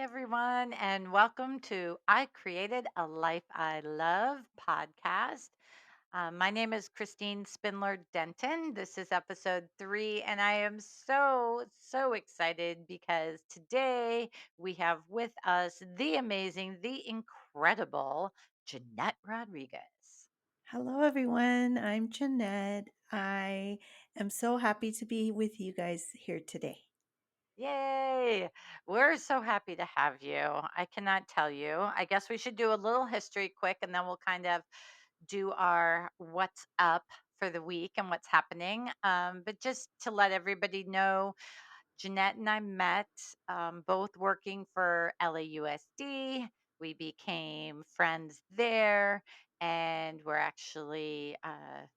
everyone, and welcome to I Created a Life I Love podcast. My name is Christine Spindler Denton. This is episode 3, and I am so excited because today we have with us the amazing, the incredible Jeanette Rodriguez. Hello, everyone. I'm Jeanette. I am so happy to be with you guys here today. Yay! We're so happy to have you. I cannot tell you. I guess we should do a little history quick and then we'll kind of do our what's up for the week and what's happening. But just to let everybody know, Jeanette and I met both working for LAUSD. We became friends there and we're actually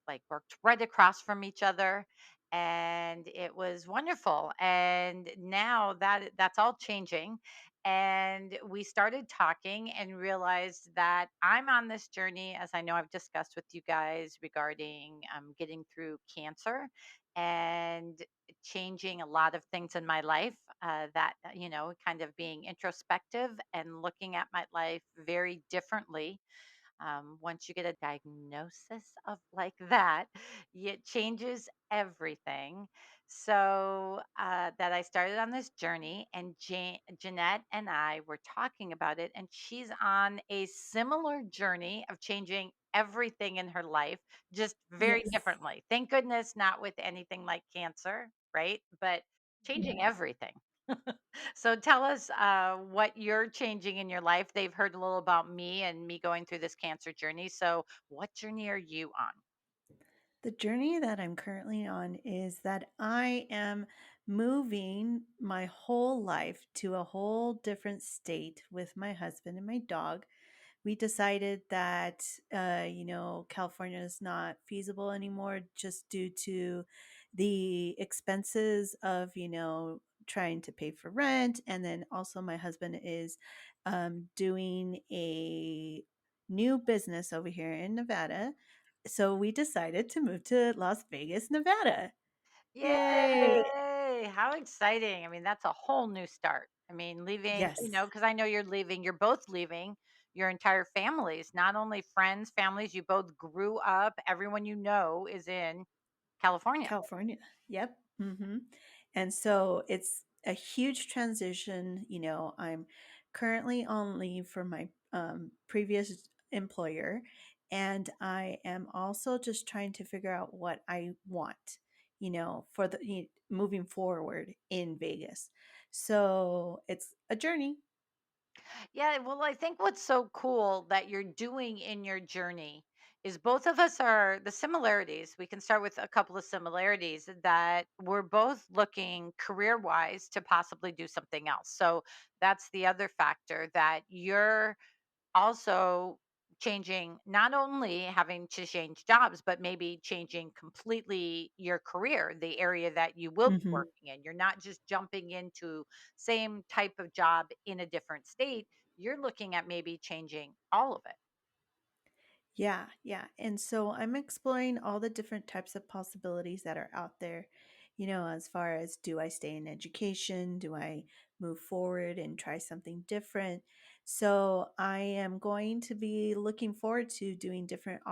like worked right across from each other, and it was wonderful. And now that's all changing, and we started talking and realized that I'm on this journey, as I know I've discussed with you guys, regarding getting through cancer and changing a lot of things in my life, kind of being introspective and looking at my life very differently. Once you get a diagnosis of like that, it changes everything. So that I started on this journey, and Jeanette and I were talking about it, and she's on a similar journey of changing everything in her life, just very Yes. differently. Thank goodness, not with anything like cancer, right? But changing Mhm. everything. So tell us what you're changing in your life. They've heard a little about me and me going through this cancer journey. So, what journey are you on? The journey that I'm currently on is that I am moving my whole life to a whole different state with my husband and my dog. We decided that California is not feasible anymore just due to the expenses of trying to pay for rent, and then also my husband is doing a new business over here in Nevada, so we decided to move to Las Vegas, Nevada. Yay. Yay! How exciting. I mean, that's a whole new start. I mean, leaving, Yes. because I know you're both leaving your entire families, not only friends, families, you both grew up, everyone you know is in California. California. Yep. And so it's a huge transition. I'm currently on leave for my previous employer, and I am also just trying to figure out what I want, for moving forward in Vegas. So it's a journey. Yeah, well, I think what's so cool that you're doing in your journey is both of us are the similarities. We can start with a couple of similarities that we're both looking career wise to possibly do something else. So that's the other factor, that you're also changing, not only having to change jobs, but maybe changing completely your career, the area that you will be hmm working in. You're not just jumping into same type of job in a different state. You're looking at maybe changing all of it. Yeah, yeah. And so I'm exploring all the different types of possibilities that are out there, as far as, do I stay in education? Do I move forward and try something different? So I am going to be looking forward to doing different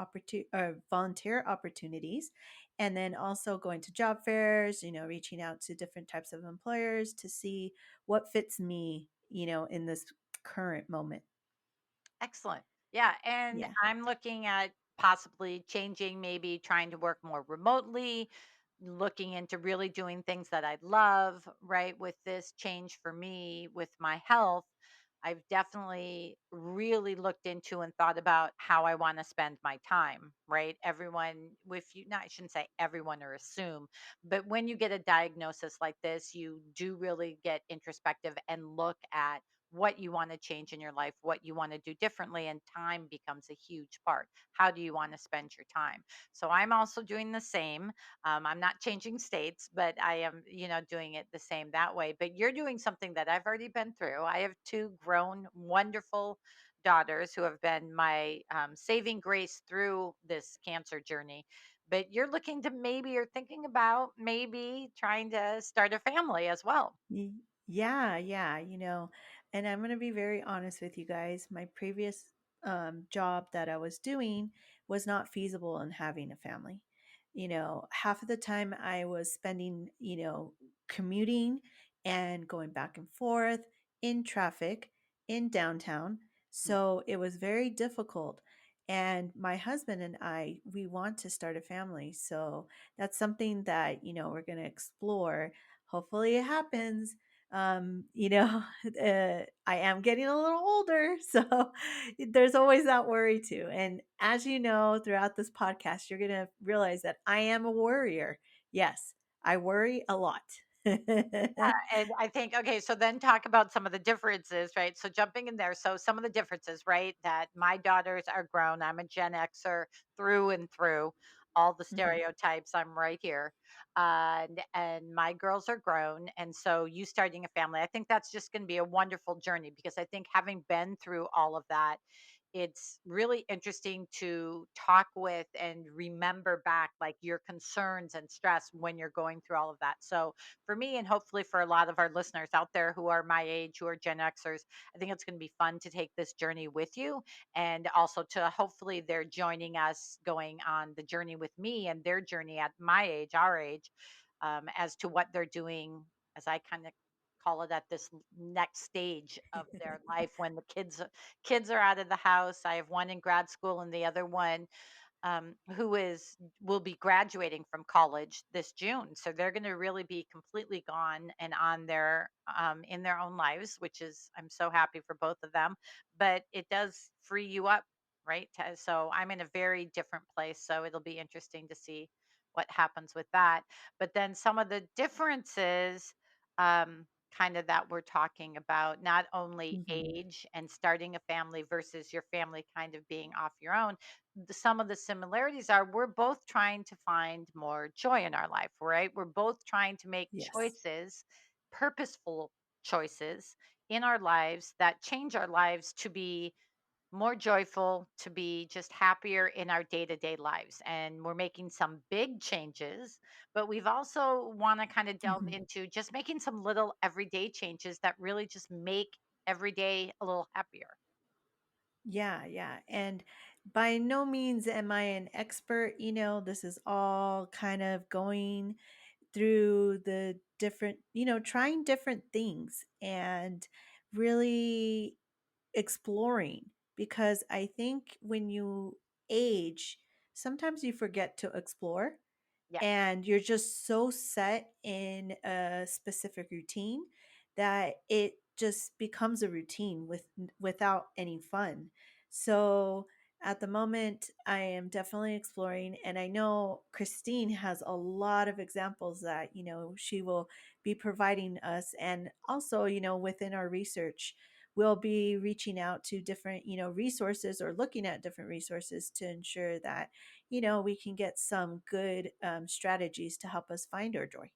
volunteer opportunities, and then also going to job fairs, reaching out to different types of employers to see what fits me, in this current moment. Excellent. Yeah. And Yeah. I'm looking at possibly changing, maybe trying to work more remotely, looking into really doing things that I love, right? With this change for me with my health, I've definitely really looked into and thought about how I want to spend my time, right? Everyone, with you, not, I shouldn't say everyone or assume, but when you get a diagnosis like this, you do really get introspective and look at what you want to change in your life, what you want to do differently, and time becomes a huge part. How do you want to spend your time? So I'm also doing the same. I'm not changing states, but I am, doing it the same that way. But you're doing something that I've already been through. I have two grown, wonderful daughters who have been my saving grace through this cancer journey. But you're looking to, maybe you're thinking about maybe trying to start a family as well. Yeah, yeah. And I'm going to be very honest with you guys. My previous job that I was doing was not feasible in having a family. Half of the time I was spending, commuting and going back and forth in traffic in downtown. Mm. So it was very difficult. And my husband and I, we want to start a family. So that's something that, we're going to explore. Hopefully it happens. I am getting a little older, so there's always that worry too. And as you know, throughout this podcast, you're going to realize that I am a worrier. Yes, I worry a lot. And I think, okay, so then talk about some of the differences, right? So jumping in there, so some of the differences, right? That my daughters are grown. I'm a Gen Xer through and through. All the Mhm. stereotypes, I'm right here. And my girls are grown, and so you starting a family, I think that's just going to be a wonderful journey because I think having been through all of that, it's really interesting to talk with and remember back like your concerns and stress when you're going through all of that. So for me, and hopefully for a lot of our listeners out there who are my age, who are Gen Xers, I think it's going to be fun to take this journey with you. And also to hopefully they're joining us going on the journey with me and their journey at my age, our age, as to what they're doing, as I kind of call it, at this next stage of their life when the kids are out of the house. I have one in grad school and the other one who is will be graduating from college this June. So they're going to really be completely gone and on their in their own lives, which is I'm so happy for both of them. But it does free you up, right? So I'm in a very different place. So it'll be interesting to see what happens with that. But then some of the differences. Kind of that we're talking about not only Mhm. age and starting a family versus your family kind of being off your own, some of the similarities are we're both trying to find more joy in our life, right? We're both trying to make Yes. choices, purposeful choices in our lives that change our lives to be more joyful, to be just happier in our day-to-day lives. And we're making some big changes, but we've also want to kind of delve Mhm. into just making some little everyday changes that really just make every day a little happier. Yeah, yeah. And by no means am I an expert. This is all kind of going through the different, trying different things and really exploring, because I think when you age, sometimes you forget to explore Yes. and you're just so set in a specific routine that it just becomes a routine without any fun. So at the moment I am definitely exploring, and I know Christine has a lot of examples that she will be providing us. And also, within our research, we'll be reaching out to different resources, or looking at different resources to ensure that we can get some good strategies to help us find our joy.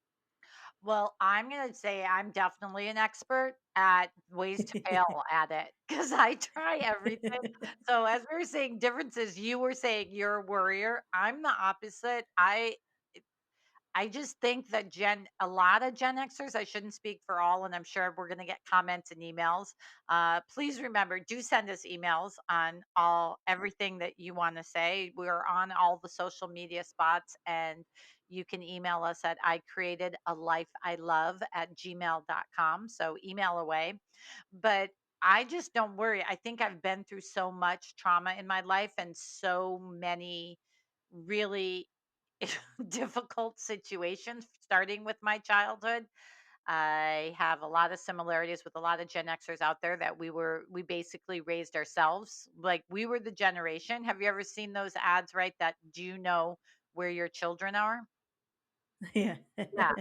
Well, I'm going to say I'm definitely an expert at ways to fail at it because I try everything. So, as we were saying differences, you were saying you're a worrier. I'm the opposite. I just think that a lot of Gen Xers, I shouldn't speak for all, and I'm sure we're going to get comments and emails. Please remember, do send us emails on everything that you want to say. We're on all the social media spots, and you can email us at I created a life I love at gmail.com. So email away. But I just don't worry. I think I've been through so much trauma in my life and so many really difficult situations starting with my childhood. I have a lot of similarities with a lot of Gen Xers out there that we basically raised ourselves. Like we were the generation. Have you ever seen those ads, right? That do you know where your children are? Yeah. Yeah.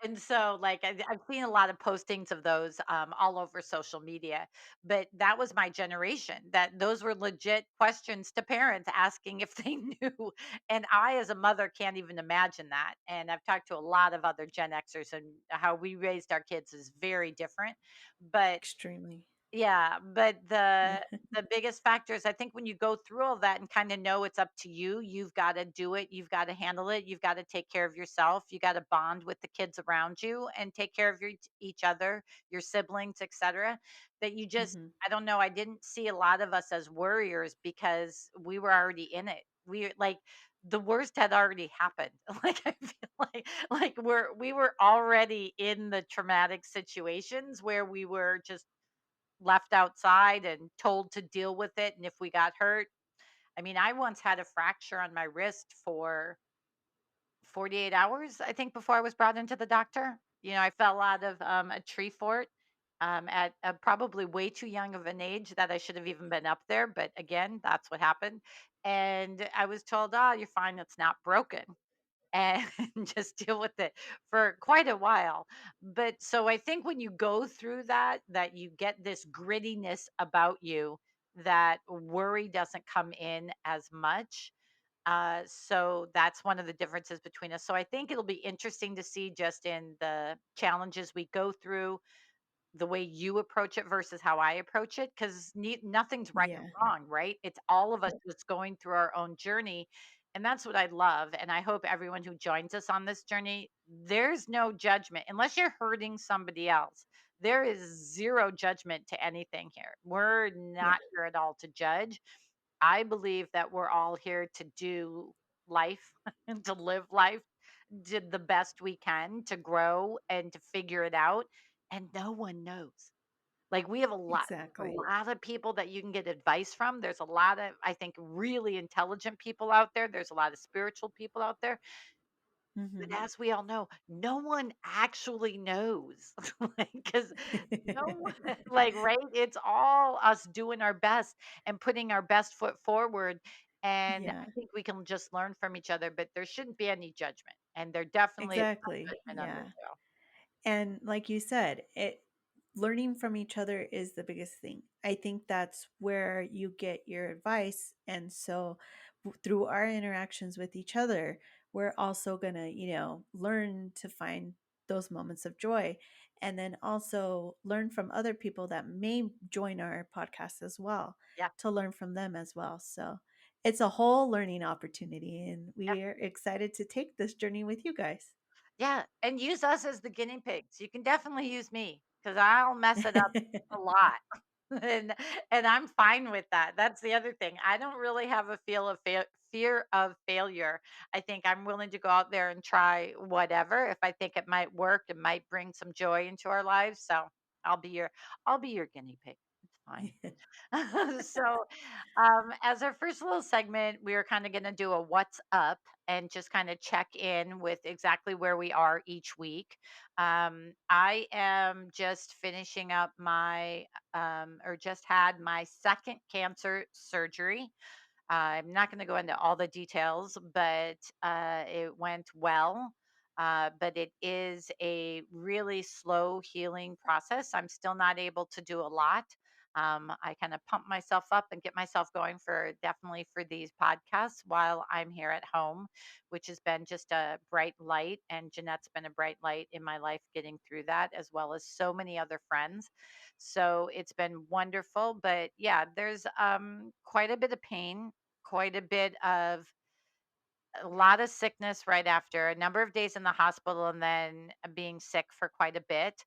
And so, like, I've seen a lot of postings of those all over social media, but that was my generation. That those were legit questions to parents asking if they knew. And I, as a mother, can't even imagine that. And I've talked to a lot of other Gen Xers, and how we raised our kids is very different. But Extremely. Yeah, but the biggest factor is I think when you go through all that and kind of know it's up to you, you've got to do it, you've got to handle it, you've got to take care of yourself, you got to bond with the kids around you and take care of each other, your siblings, etc. That you just Mhm. I don't know, I didn't see a lot of us as worriers because we were already in it. We like the worst had already happened. Like I feel like we were already in the traumatic situations where we were just left outside and told to deal with it. And if we got hurt, I mean, I once had a fracture on my wrist for 48 hours, I think, before I was brought into the doctor. You know, I fell out of a tree fort at probably way too young of an age that I should have even been up there. But again, that's what happened. And I was told, oh, you're fine. It's not broken and just deal with it for quite a while. But so I think when you go through that, that you get this grittiness about you, that worry doesn't come in as much. So that's one of the differences between us. So I think it'll be interesting to see just in the challenges we go through the way you approach it versus how I approach it, because nothing's right or Yeah, wrong, right? It's all of us that's going through our own journey. And that's what I love. And I hope everyone who joins us on this journey, there's no judgment unless you're hurting somebody else. There is zero judgment to anything here. We're yeah, not here at all to judge. I believe that we're all here to do life and to live life, did the best we can to grow and to figure it out, and no one knows. Like, we have a exactly. lot of people that you can get advice from. There's a lot of, I think, really intelligent people out there. There's a lot of spiritual people out there. But Mhm. as we all know, no one actually knows. Like, because no one, like, right? It's all us doing our best and putting our best foot forward. And Yeah, I think we can just learn from each other, but there shouldn't be any judgment. And there definitely is no exactly. judgment on this Yeah. show. And like you said, it learning from each other is the biggest thing. I think that's where you get your advice. And so through our interactions with each other, we're also going to, learn to find those moments of joy and then also learn from other people that may join our podcast as well Yeah. to learn from them as well. So it's a whole learning opportunity and Yeah. we are excited to take this journey with you guys. Yeah, and use us as the guinea pigs. You can definitely use me because 'cause I'll mess it up a lot. And I'm fine with that. That's the other thing. I don't really have a fear of failure. I think I'm willing to go out there and try whatever. If I think it might work, it might bring some joy into our lives. So I'll be your I'll be your guinea pig. It's fine. So, as our first little segment, we are kind of going to do a what's up and just kind of check in with exactly where we are each week. I am just finishing up or just had my second cancer surgery. I'm not going to go into all the details, but it went well. But it is a really slow healing process. I'm still not able to do a lot. I kind of pump myself up and get myself going for definitely for these podcasts while I'm here at home, which has been just a bright light. And Jeanette's been a bright light in my life getting through that, as well as so many other friends. So it's been wonderful. But yeah, there's quite a bit of pain, quite a lot of sickness right after, a number of days in the hospital, and then being sick for quite a bit.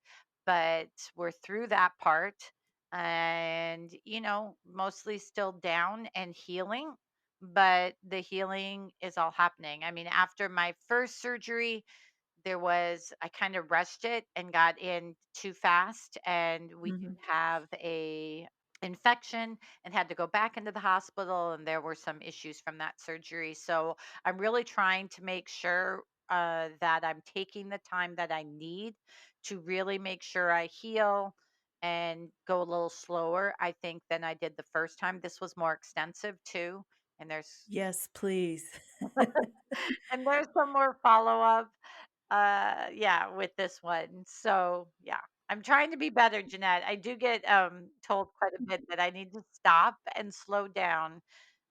But we're through that part and, mostly still down and healing. But the healing is all happening. I mean, after my first surgery, I kind of rushed it and got in too fast, and we did Mhm. have a infection and had to go back into the hospital, and there were some issues from that surgery. So I'm really trying to make sure that I'm taking the time that I need to really make sure I heal and go a little slower, I think, than I did the first time. This was more extensive too, and Yes, please. there's some more follow up, yeah, with this one. So, yeah, I'm trying to be better, Jeanette. I do get told quite a bit that I need to stop and slow down.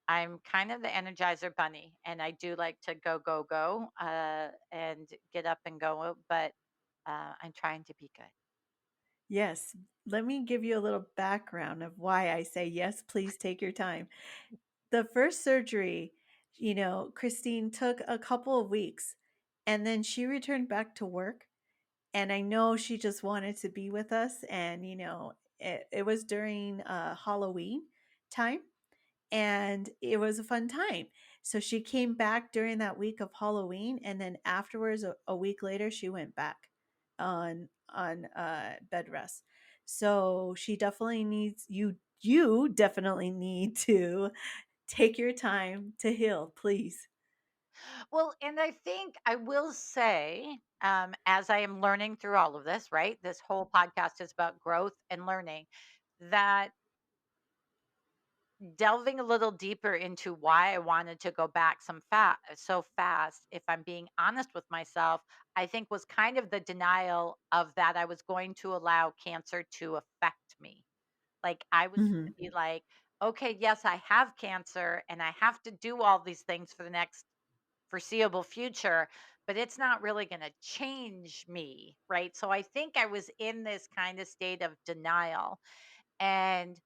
I'm kind of the energizer bunny, and I do like to go, go, go, and get up and go, but I'm trying to be good. Yes. Let me give you a little background of why I say, yes, please take your time. The first surgery, Christine took a couple of weeks and then she returned back to work. And I know she just wanted to be with us. And, it was during Halloween time and it was a fun time. So she came back during that week of Halloween, and then afterwards, a week later, she went back on bed rest. So she definitely needs you. You definitely need to take your time to heal, please. Well, and I think I will say, as I am learning through all of this, right? This whole podcast is about growth and learning, that delving a little deeper into why I wanted to go back so fast, if I'm being honest with myself, I think was kind of the denial of that I was going to allow cancer to affect me. Like I was Hmm. going to be like, okay, yes, I have cancer and I have to do all these things for the next foreseeable future, but it's not really going to change me, right? So I think I was in this kind of state of denial. And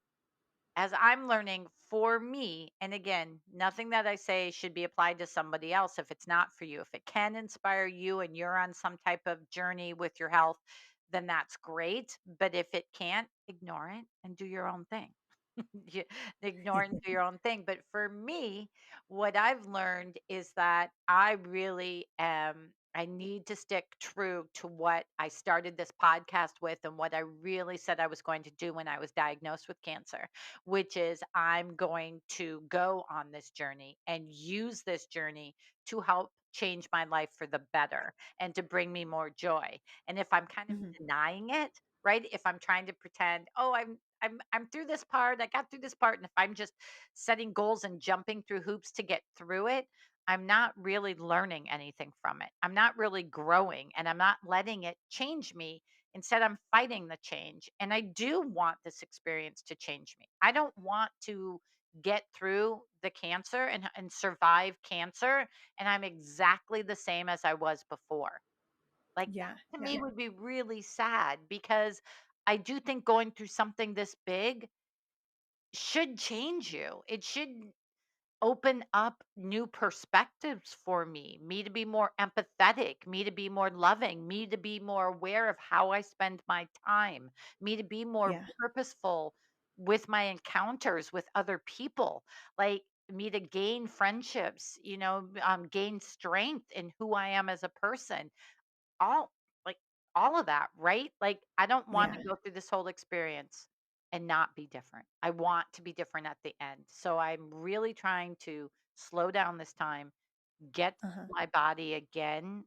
as I'm learning for me, and again, nothing that I say should be applied to somebody else if it's not for you. If it can inspire you and you're on some type of journey with your health, then that's great. But if it can't, ignore it and do your own thing. You ignore it and do your own thing. But for me, what I've learned is that I really am, I need to stick true to what I started this podcast with and what I really said I was going to do when I was diagnosed with cancer, which is I'm going to go on this journey and use this journey to help change my life for the better and to bring me more joy. And if I'm kind of Hmm. denying it, right? If I'm trying to pretend, oh, I'm through this part. I got through this part. And if I'm just setting goals and jumping through hoops to get through it, I'm not really learning anything from it. I'm not really growing and I'm not letting it change me. Instead, I'm fighting the change. And I do want this experience to change me. I don't want to get through the cancer and survive cancer. And I'm exactly the same as I was before. Like, Yeah, that to yeah, me would be really sad because I do think going through something this big should change you. It should open up new perspectives for me to be more empathetic, me to be more loving, me to be more aware of how I spend my time, me to be more yeah, purposeful with my encounters with other people, like me to gain friendships, gain strength in who I am as a person, all like, all of that, right? Like, I don't want yeah. to go through this whole experience and not be different. I want to be different at the end. So I'm really trying to slow down this time, get Uh-huh. my body again,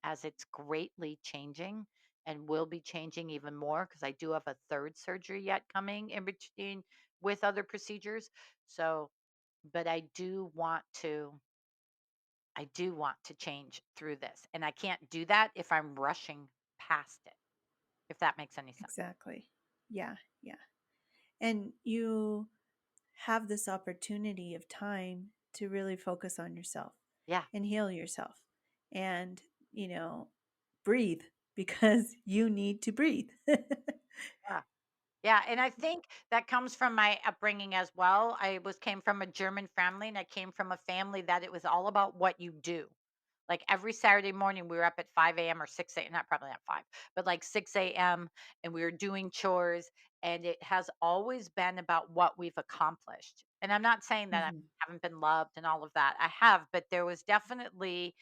as it's greatly changing and will be changing even more because I do have a third surgery yet coming in between with other procedures. So, but I do want to change through this, and I can't do that if I'm rushing past it, if that makes any sense. Exactly. Yeah, yeah. And you have this opportunity of time to really focus on yourself Yeah, and heal yourself and, you know, breathe because you need to breathe. yeah. Yeah, and I think that comes from my upbringing as well. I was came from a German family, and I came from a family that it was all about what you do. Like, every Saturday morning, we were up at 5 a.m. or 6 a.m., not probably not 5, but, like, 6 a.m., and we were doing chores, and it has always been about what we've accomplished. And I'm not saying that I Mhm. haven't been loved and all of that. I have, but there was definitely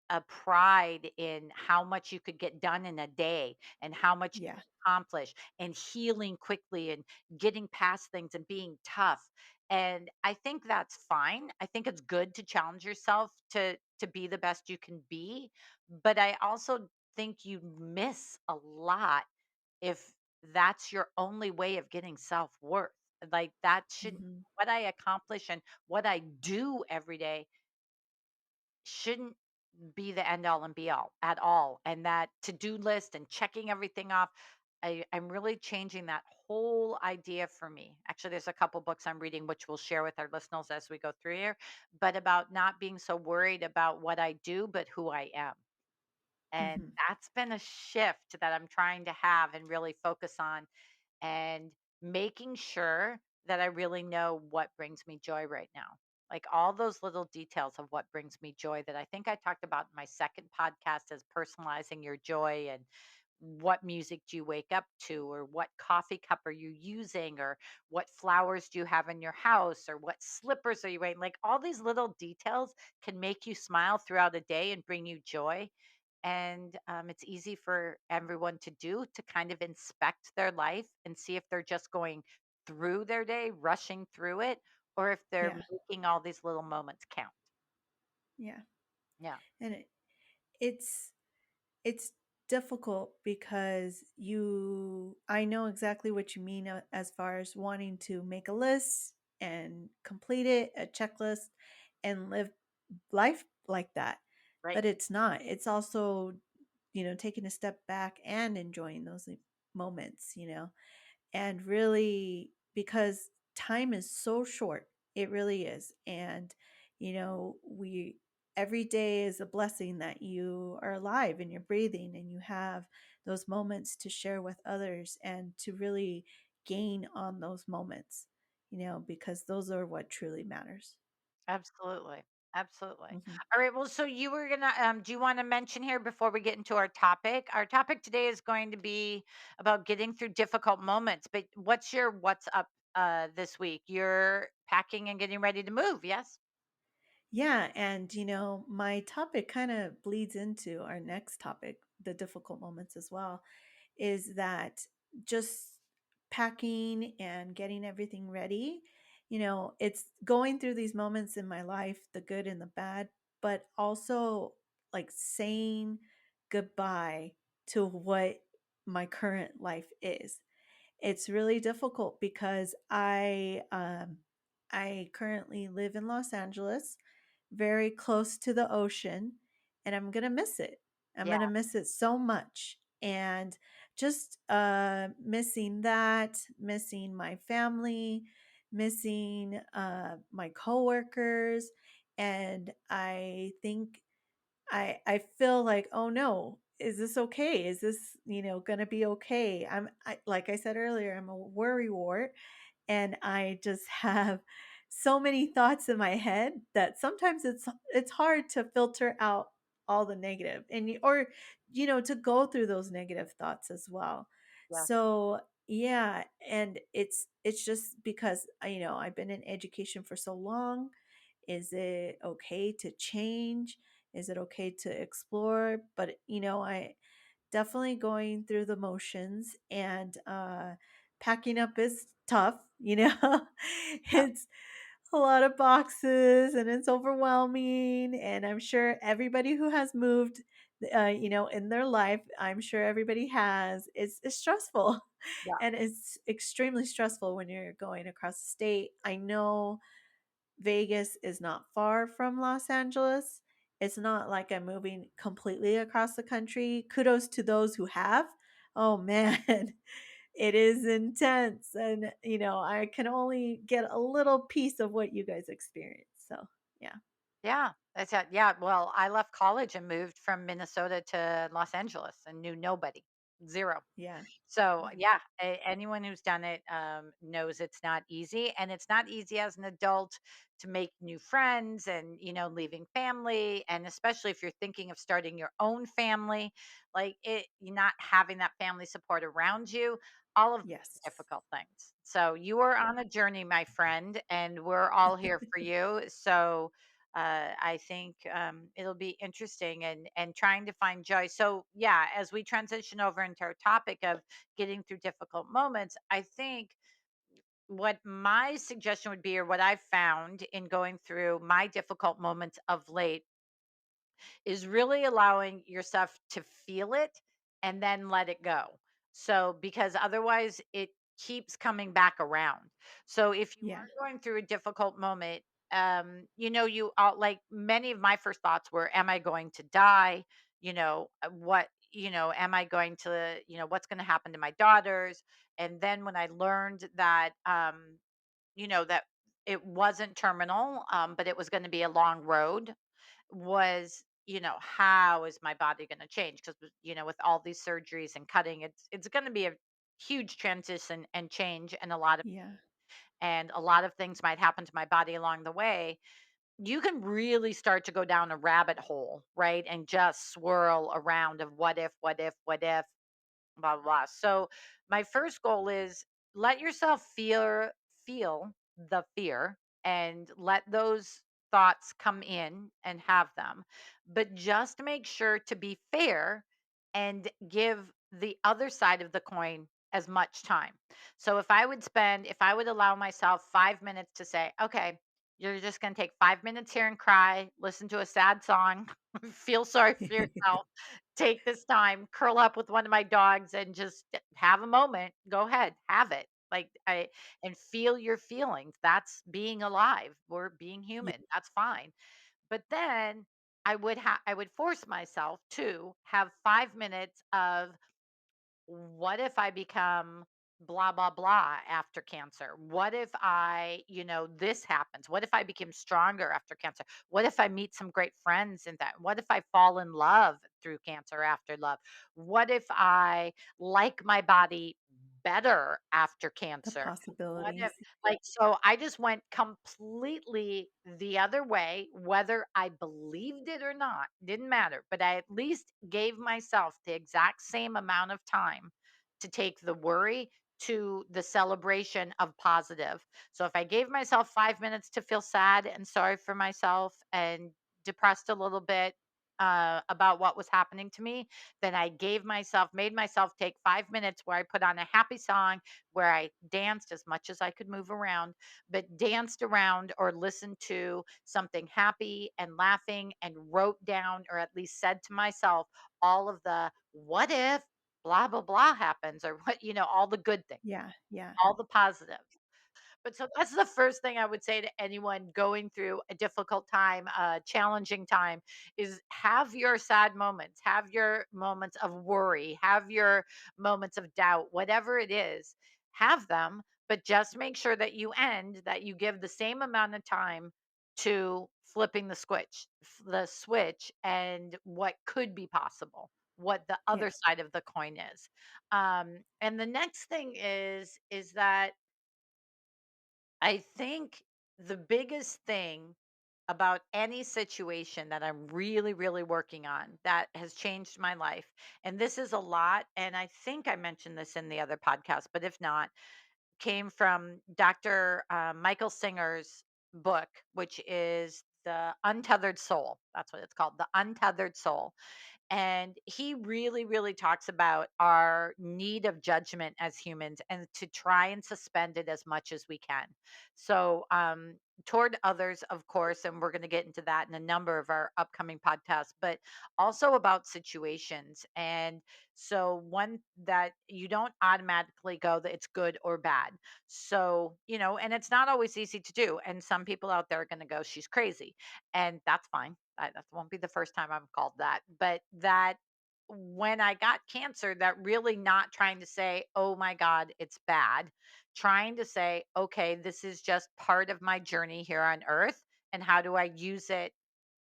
a pride in how much you could get done in a day and how much you Yeah. could accomplish and healing quickly and getting past things and being tough. And I think that's fine. I think it's good to challenge yourself to be the best you can be, but I also think you miss a lot if that's your only way of getting self-worth. Like, that should Mhm. what I accomplish and what I do every day shouldn't be the end all and be all at all. And that to-do list and checking everything off, I'm really changing that whole idea for me. Actually, there's a couple books I'm reading, which we'll share with our listeners as we go through here, but about not being so worried about what I do, but who I am. And Mhm. that's been a shift that I'm trying to have and really focus on, and making sure that I really know what brings me joy right now. Like all those little details of what brings me joy that I think I talked about in my second podcast as personalizing your joy, and what music do you wake up to, or what coffee cup are you using, or what flowers do you have in your house, or what slippers are you wearing. Like all these little details can make you smile throughout the day and bring you joy. And it's easy for everyone to do, to kind of inspect their life and see if they're just going through their day, rushing through it, or if they're Yeah. making all these little moments count. Yeah. Yeah. And it's it's difficult because you I know exactly what you mean, as far as wanting to make a list and complete it, a checklist, and live life like that. Right. But it's not. It's also, taking a step back and enjoying those moments, and really, because time is so short, it really is. And we every day is a blessing that you are alive and you're breathing and you have those moments to share with others and to really gain on those moments, because those are what truly matters. Absolutely. Absolutely. Mhm. All right. Well, so you were gonna do you want to mention here before we get into our topic? Our topic today is going to be about getting through difficult moments. But what's up this week? You're packing and getting ready to move, yes? Yeah, and my topic kind of bleeds into our next topic, the difficult moments as well, is that just packing and getting everything ready, it's going through these moments in my life, the good and the bad, but also like saying goodbye to what my current life is. It's really difficult because I currently live in Los Angeles, very close to the ocean, and I'm going to miss it. I'm Yeah. going to miss it so much. And just missing that, missing my family, missing my coworkers, and I think I feel like, "Oh, no. Is this okay? Is this, gonna be okay?" Like I said earlier, I'm a worrywart, and I just have so many thoughts in my head that sometimes it's hard to filter out all the negative and or to go through those negative thoughts as well. Yeah. So, yeah, and it's just because I've been in education for so long. Is it okay to change? Is it okay to explore? But I definitely going through the motions, and packing up is tough, Yeah. it's a lot of boxes and it's overwhelming, and I'm sure everybody who has moved in their life, I'm sure everybody has, it's stressful. Yeah. And it's extremely stressful when you're going across the state. I know Vegas is not far from Los Angeles. It's not like I'm moving completely across the country. Kudos to those who have. Oh man, it is intense. And, I can only get a little piece of what you guys experience. So, yeah. Yeah. That's it. Yeah. Well, I left college and moved from Minnesota to Los Angeles and knew nobody. Zero. Yeah. So, Mhm. yeah, anyone who's done it knows it's not easy. And it's not easy as an adult to make new friends and, leaving family. And especially if you're thinking of starting your own family, like you not having that family support around you, all of those are Yes. difficult things. So, you are on a journey, my friend, and we're all here for you. So, I think it'll be interesting, and trying to find joy. So yeah, as we transition over into our topic of getting through difficult moments, I think what my suggestion would be, or what I've found in going through my difficult moments of late, is really allowing yourself to feel it and then let it go. So, because otherwise it keeps coming back around. So, if you Yeah. are going through a difficult moment, you all, like many of my first thoughts were, am I going to die? Am I going to, what's going to happen to my daughters? And then when I learned that, that it wasn't terminal, but it was going to be a long road, was how is my body going to change? Because, with all these surgeries and cutting, it's going to be a huge transition and change, Yeah. and a lot of things might happen to my body along the way. You can really start to go down a rabbit hole, right? And just swirl around of what if, blah blah blah. So my first goal is let yourself feel the fear and let those thoughts come in and have them, but just make sure to be fair and give the other side of the coin as much time. So if I would allow myself 5 minutes to say, okay, you're just going to take 5 minutes here and cry, listen to a sad song, feel sorry for yourself, take this time, curl up with one of my dogs and just have a moment. Go ahead, have it. And feel your feelings. That's being alive. We're being Yeah. human. That's fine. But then I would force myself to have 5 minutes of what if I become blah, blah, blah after cancer? What if this happens? What if I became stronger after cancer? What if I meet some great friends in that? What if I fall in love through cancer after love? What if I like my body better after The cancer? What if, possibilities. so I just went completely the other way, whether I believed it or not, didn't matter. But I at least gave myself the exact same amount of time to take the worry to the celebration of positive. So if I gave myself 5 minutes to feel sad and sorry for myself and depressed a little bit about what was happening to me, then made myself take 5 minutes where I put on a happy song, where I danced as much as I could move around, but danced around or listened to something happy and laughing and wrote down or at least said to myself all of the what if blah, blah, blah happens, or all the good things, Yeah. Yeah. all the positives. But so that's the first thing I would say to anyone going through a difficult time, a challenging time, is have your sad moments, have your moments of worry, have your moments of doubt, whatever it is, have them, but just make sure that you give the same amount of time to flipping the switch and what could be possible, what the Yeah. other side of the coin is. And the next thing is that I think the biggest thing about any situation that I'm really, really working on that has changed my life, and this is a lot, and I think I mentioned this in the other podcast, but if not, came from Dr. Michael Singer's book, which is The Untethered Soul. That's what it's called, The Untethered Soul. And he really, really talks about our need of judgment as humans and to try and suspend it as much as we can. So, toward others, of course, and we're going to get into that in a number of our upcoming podcasts, but also about situations. And so, one that you don't automatically go that it's good or bad. So, and it's not always easy to do. And some people out there are going to go, she's crazy. And that's fine. That won't be the first time I'm called that. But that when I got cancer, that really not trying to say, oh my God, it's bad, trying to say, okay, this is just part of my journey here on earth. And how do I use it?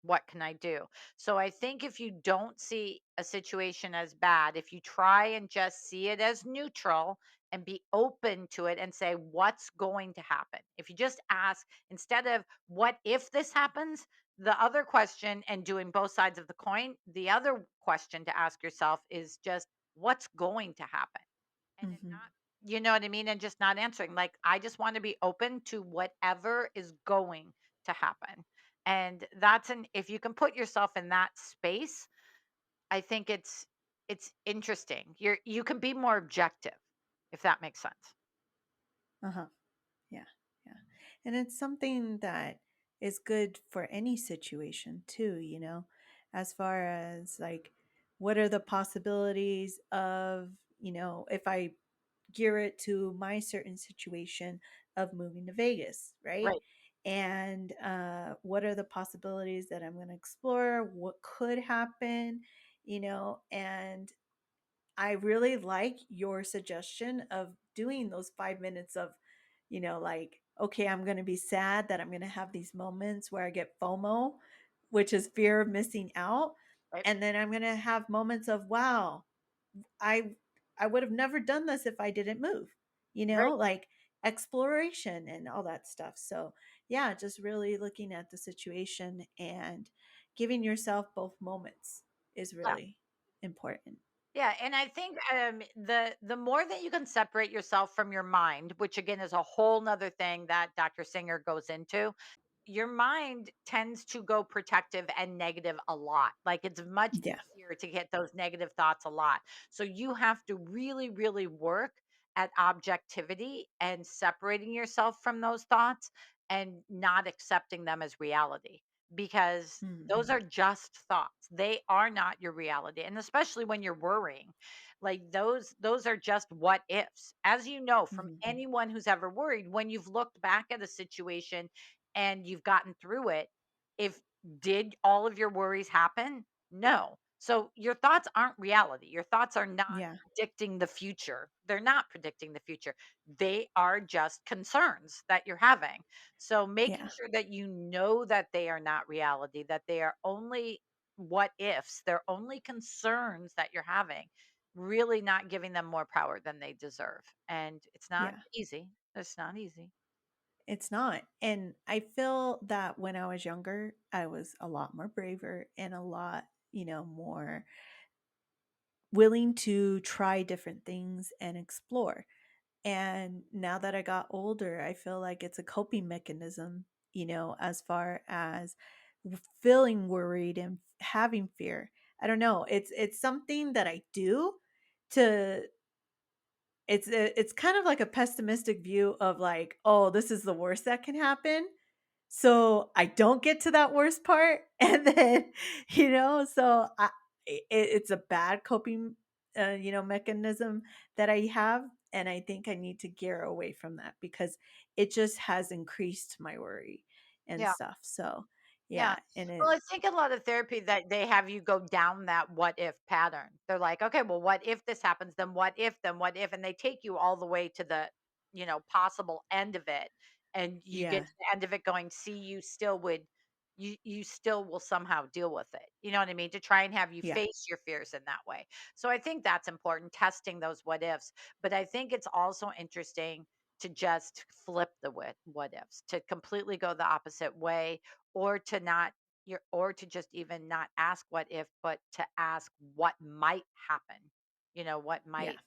What can I do? So I think if you don't see a situation as bad, if you try and just see it as neutral and be open to it and say, what's going to happen? If you just ask, instead of what if this happens, the other question, and doing both sides of the coin, the other question to ask yourself is just what's going to happen? And it Hmm. not, you know what I mean? And just not answering. Like, I just want to be open to whatever is going to happen. And if you can put yourself in that space, I think it's interesting. You can be more objective, if that makes sense. Uh huh. Yeah. Yeah. And it's something that is good for any situation, too, as far as like, what are the possibilities of, if I gear it to my certain situation of moving to Vegas, right? Right. And what are the possibilities that I'm going to explore? What could happen? And I really like your suggestion of doing those 5 minutes of, like, okay, I'm going to be sad that I'm going to have these moments where I get FOMO, which is fear of missing out. Right. And then I'm going to have moments of, wow, I I would have never done this if I didn't move, Right. like exploration and all that stuff. So, yeah, just really looking at the situation and giving yourself both moments is Yeah. really important. Yeah, and I think the more that you can separate yourself from your mind, which again is a whole nother thing that Dr. Singer goes into, your mind tends to go protective and negative a lot. Like it's much Yeah. easier to get those negative thoughts a lot. So you have to really, really work at objectivity and separating yourself from those thoughts and not accepting them as reality, because those Mhm. are just thoughts. They are not your reality. And especially when you're worrying, like those are just what ifs. As you know from Mhm. anyone who's ever worried, when you've looked back at a situation and you've gotten through it, if did all of your worries happen? No. So your thoughts aren't reality. Your thoughts are not Yeah. predicting the future. They're not predicting the future. They are just concerns that you're having. So making Yeah. sure that you know that they are not reality, that they are only what ifs, they're only concerns that you're having, really not giving them more power than they deserve. And it's not Yeah. easy. It's not easy. It's not. And I feel that when I was younger, I was a lot more braver and a lot, more willing to try different things and explore. And now that I got older, I feel like it's a coping mechanism, as far as feeling worried and having fear. I don't know. It's something that I do to it's kind of like a pessimistic view of like, oh, this is the worst that can happen. So I don't get to that worst part. And then, it's a bad coping, mechanism that I have. And I think I need to gear away from that because it just has increased my worry and Yeah. stuff. So, Yeah. yeah. And Well, it, I think a lot of therapy that they have you go down that what if pattern. They're like, okay, well, what if this happens? Then what if? And they take you all the way to the, possible end of it. And you get yeah. to the end of it going, see, you still will somehow deal with it. You know what I mean? To try and have you Yeah. face your fears in that way. So I think that's important, testing those what ifs. But I think it's also interesting to just flip the what ifs, to completely go the opposite way, or to not or to just even not ask what if, but to ask what might happen. What Yeah. might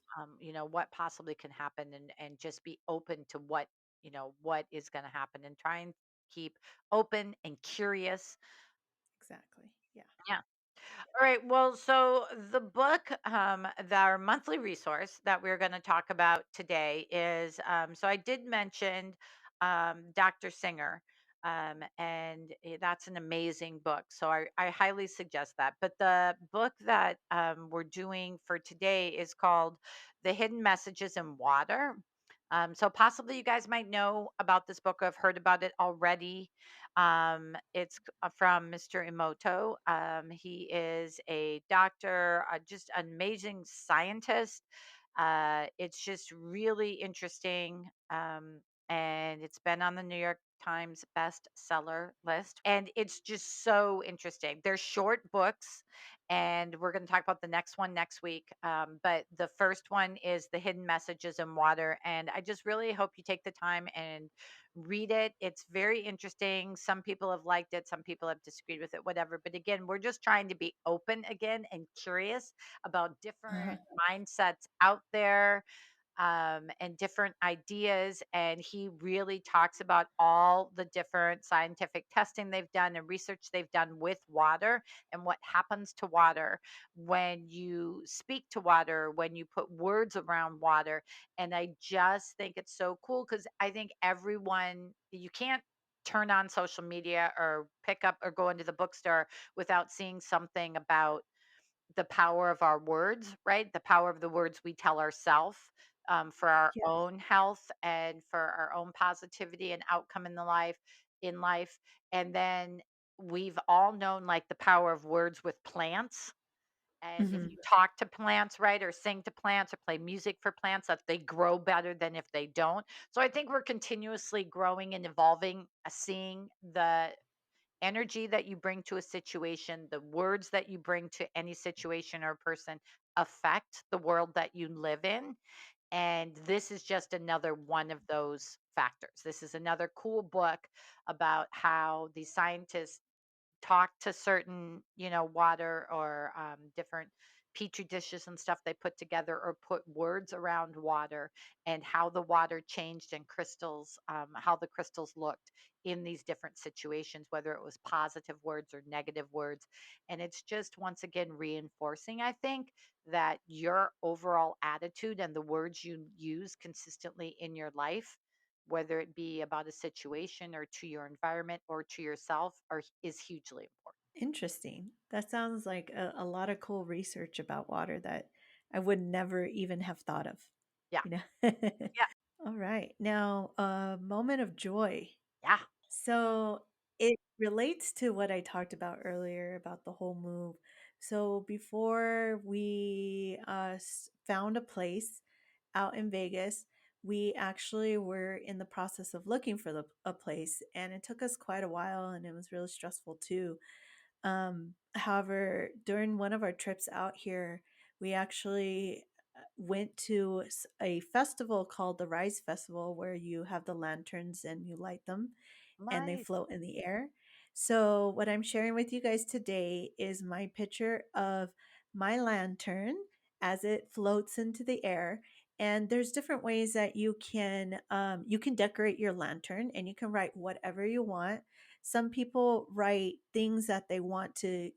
what possibly can happen, and just be open to what is going to happen, and try and keep open and curious. Exactly. Yeah. Yeah. All right. Well, so the book, our monthly resource that we're going to talk about today is, so I did mention Dr. Singer, and that's an amazing book. So I highly suggest that. But the book that we're doing for today is called The Hidden Messages in Water. So possibly you guys might know about this book or have heard about it already. It's from Mr. Emoto. He is a doctor, just an amazing scientist. It's just really interesting. And it's been on the New York Times bestseller list. And it's just so interesting. They're short books, and we're going to talk about the next one next week. But the first one is The Hidden Messages in Water. And I just really hope you take the time and read it. It's very interesting. Some people have liked it, some people have disagreed with it, whatever. But again, we're just trying to be open again and curious about Uh-huh. different mindsets out there, and different ideas. And he really talks about all the different scientific testing they've done and research they've done with water, and what happens to water when you speak to water, when you put words around water. And I just think it's so cool, because I think everyone, you can't turn on social media or pick up or go into the bookstore without seeing something about the power of our words, right? The power of the words we tell ourselves, for our Yes. own health and for our own positivity and outcome in the life in life. And then we've all known like the power of words with plants. And if Hmm. you talk to plants, right, or sing to plants or play music for plants, that they grow better than if they don't. So I think we're continuously growing and evolving, seeing the energy that you bring to a situation, the words that you bring to any situation or person affect the world that you live in. And this is just another one of those factors. This is another cool book about how the scientists talk to certain, water or different petri dishes and stuff they put together or put words around water and how the water changed and crystals, how the crystals looked in these different situations, whether it was positive words or negative words. And it's just once again reinforcing, I think, that your overall attitude and the words you use consistently in your life, whether it be about a situation or to your environment or to yourself, is hugely important. Interesting. That sounds like a lot of cool research about water that I would never even have thought of, Yeah. you know? Yeah. All right. Now, a moment of joy. Yeah. So it relates to what I talked about earlier about the whole move. So before we found a place out in Vegas, we actually were in the process of looking for a place, and it took us quite a while, and it was really stressful too. However, during one of our trips out here, we actually went to a festival called the Rise Festival where you have the lanterns and you light them and they Nice. float in the air. So, what I'm sharing with you guys today is my picture of my lantern as it floats into the air. And there's different ways that you can decorate your lantern and you can write whatever you want. Some people write things that they want to,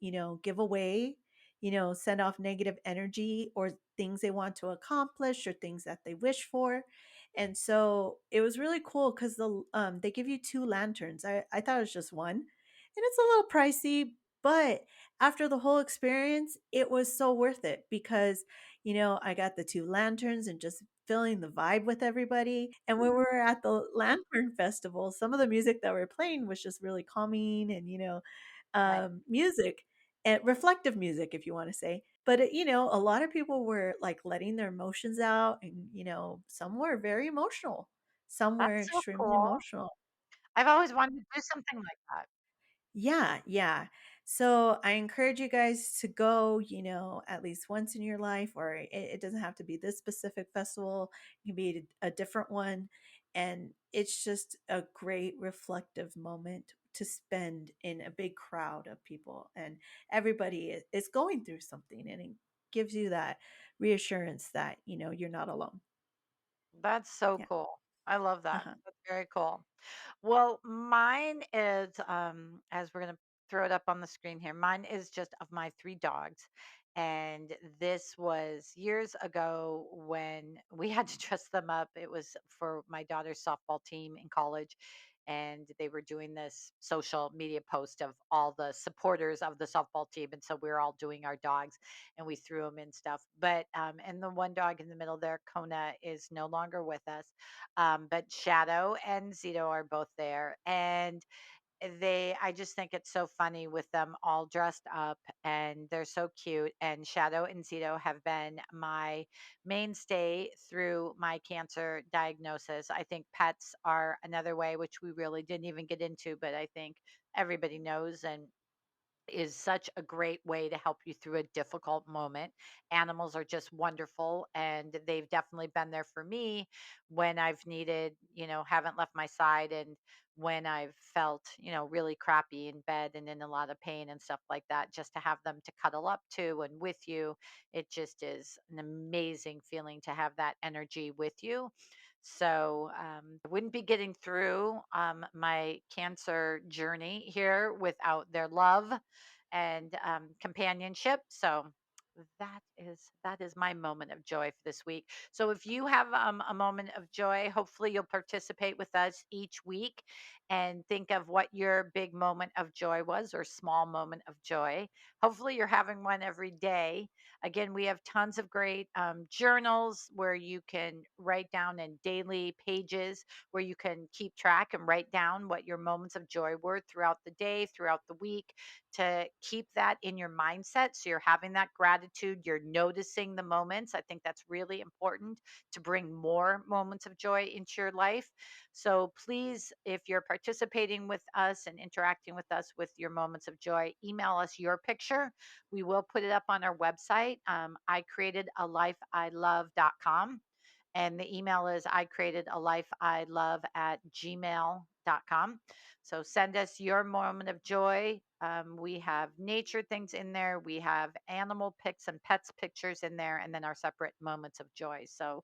give away, send off negative energy, or things they want to accomplish, or things that they wish for. And so it was really cool because they give you two lanterns. I thought it was just one, and it's a little pricey, but after the whole experience, it was so worth it because I got the two lanterns and just feeling the vibe with everybody. And when we were at the Lantern Festival, some of the music that we are playing was just really calming and, Nice. music and reflective music, if you want to say. But, a lot of people were like letting their emotions out, and, some were very emotional, some were That's so extremely cool. emotional. I've always wanted to do something like that. Yeah, yeah. So I encourage you guys to go, at least once in your life, or it doesn't have to be this specific festival. It can be a different one. And it's just a great reflective moment to spend in a big crowd of people. And everybody is going through something, and it gives you that reassurance that, you're not alone. That's so Yeah. cool. I love that. Uh-huh. That's very cool. Well, mine is, as we're going to throw it up on the screen here, mine is just of my three dogs. And this was years ago when we had to dress them up. It was for my daughter's softball team in college. And they were doing this social media post of all the supporters of the softball team. And so we were all doing our dogs and we threw them in stuff. And the one dog in the middle there, Kona, is no longer with us, but Shadow and Zito are both there. And I just think it's so funny with them all dressed up and they're so cute. And Shadow and Zito have been my mainstay through my cancer diagnosis. I think pets are another way, which we really didn't even get into, but I think everybody knows and is such a great way to help you through a difficult moment. Animals are just wonderful, and they've definitely been there for me when I've needed, haven't left my side, and when I've felt, really crappy in bed and in a lot of pain and stuff like that. Just to have them to cuddle up to and with you, it just is an amazing feeling to have that energy with you. So I wouldn't be getting through my cancer journey here without their love and companionship. So that is my moment of joy for this week. So if you have a moment of joy, hopefully you'll participate with us each week and think of what your big moment of joy was or small moment of joy. Hopefully you're having one every day. Again, we have tons of great journals where you can write down in daily pages where you can keep track and write down what your moments of joy were throughout the day, throughout the week. to keep that in your mindset. So you're having that gratitude, you're noticing the moments. I think that's really important to bring more moments of joy into your life. So please, if you're participating with us and interacting with us with your moments of joy, email us your picture. We will put it up on our website. I created a lifeilove.com. And the email is I created a life I love at gmail.com. So send us your moment of joy. We have nature things in there. We have animal pics and pets pictures in there, and then our separate moments of joy. So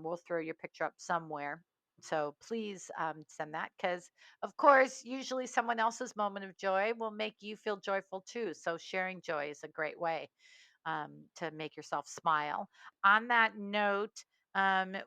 we'll throw your picture up somewhere. So please send that because, of course, usually someone else's moment of joy will make you feel joyful too. So sharing joy is a great way to make yourself smile. On that note,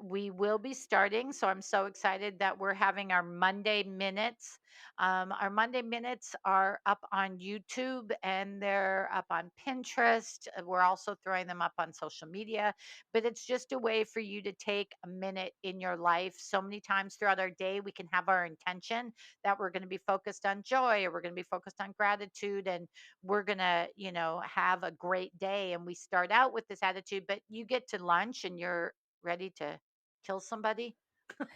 we will be starting. So I'm so excited that we're having our Monday Minutes. Our Monday Minutes are up on YouTube and they're up on Pinterest. We're also throwing them up on social media, but it's just a way for you to take a minute in your life. So many times throughout our day, we can have our intention that we're going to be focused on joy or we're going to be focused on gratitude. And we're going to, have a great day. And we start out with this attitude, but you get to lunch and you're ready to kill somebody.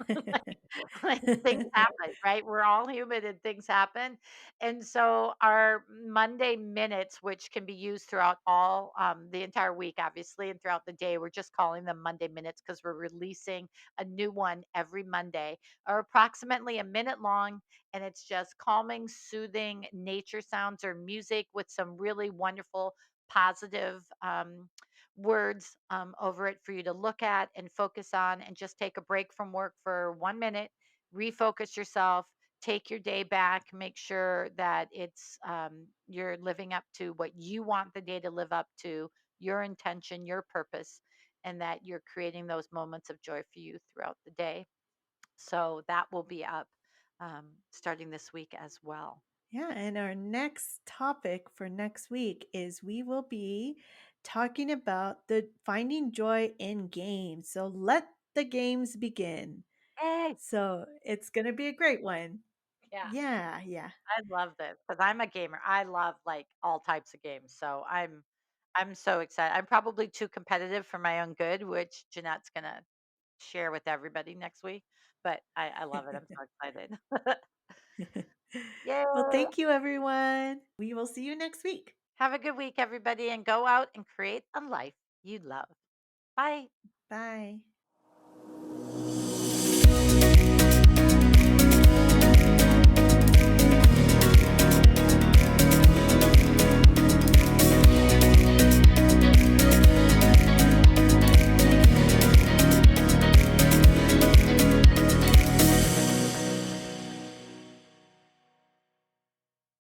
like, like things happen, right? We're all human and things happen. And so our Monday minutes, which can be used throughout all the entire week, obviously, and throughout the day, we're just calling them Monday minutes because we're releasing a new one every Monday, are approximately a minute long. And it's just calming, soothing nature sounds or music with some really wonderful, positive words over it for you to look at and focus on and just take a break from work for 1 minute, refocus yourself, take your day back, make sure that you're living up to what you want the day to live up to, your intention, your purpose, and that you're creating those moments of joy for you throughout the day. So that will be up starting this week as well. Yeah, and our next topic for next week is we will be talking about the finding joy in games. So let the games begin. Hey, So it's going to be a great one. yeah. Yeah, yeah. I love this because I'm a gamer. I love like all types of games. So I'm so excited. I'm probably too competitive for my own good, which Jeanette's gonna share with everybody next week. But I love it. I'm so excited. Well, Yay. thank you, everyone. We will see you next week. Have a good week, everybody, and go out and create a life you love. Bye. Bye.